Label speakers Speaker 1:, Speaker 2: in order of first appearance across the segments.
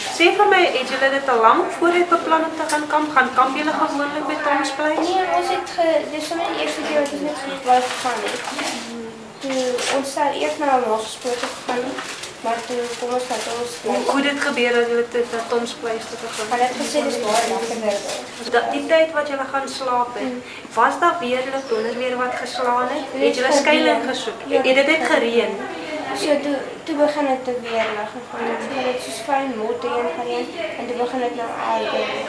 Speaker 1: Sê vir my, het julle dit al lank vooruit beplan om te gaan kamp? Gaan kamp julle gewoonlik by Tomspleis?
Speaker 2: Nee, ons het dis sommer die eerste keer wat ons net wou gegaan het. Ons sou eers na Hoërskool gegaan, maar toe kom ons dat ons
Speaker 1: Hoe dit gebeur dat julle na Tomspleis toe gegaan?
Speaker 2: maar dit gesê dis baie lekker.
Speaker 1: Die tyd wat julle gaan slaap het, was daar weerlig donderweer wat geslaan het? Het julle skuilings gesoek? Het dit net gereën?
Speaker 2: So toe begin dit te weer lig gegaan. Dit begin dit soos fyn motreen gereën en toe begin dit nou alweer.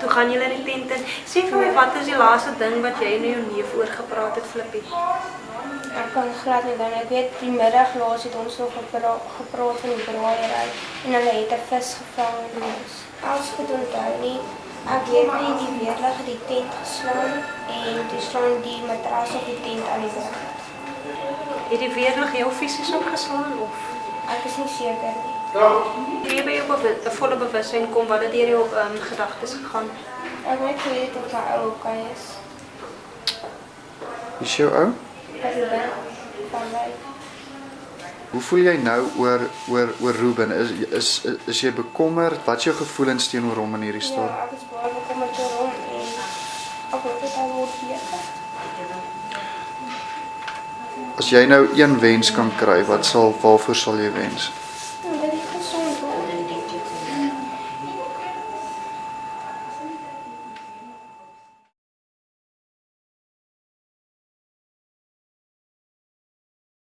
Speaker 1: Toe gaan julle in die tent in. Sê vir my, wat is die laaste ding wat jy en jou neef oor gepraat het, Flippie?
Speaker 2: Ek kan glad nie dan. Ek weet die middag laas het ons nog gepraat van die braaiery en hulle het 'n vis gevang en ons. Als goed onthou nie. Ek weet nie die weerlig het die tent geslaan en toe slaan die matras op die tent aan die brand.
Speaker 1: Het die weerlig jou fisies ook geslaan of?
Speaker 2: Ek is nie seker nie.
Speaker 1: Jy by jou 'n volle bewussyn kom wat dit deur jou gedagtes gegaan.
Speaker 2: Ek weet nie of my ou okay is.
Speaker 3: Wie is jou ou?
Speaker 2: Ruben van my.
Speaker 3: Hoe voel jy nou oor Ruben? Is jy bekommerd? Wat is jou gevoelens teenoor hom in hierdie storie?
Speaker 2: Ja, ek is baie bekommerd oor hom en ek hoop dit hy word beter.
Speaker 3: As jy nou een wens kan kry, waarvoor sal jy wens?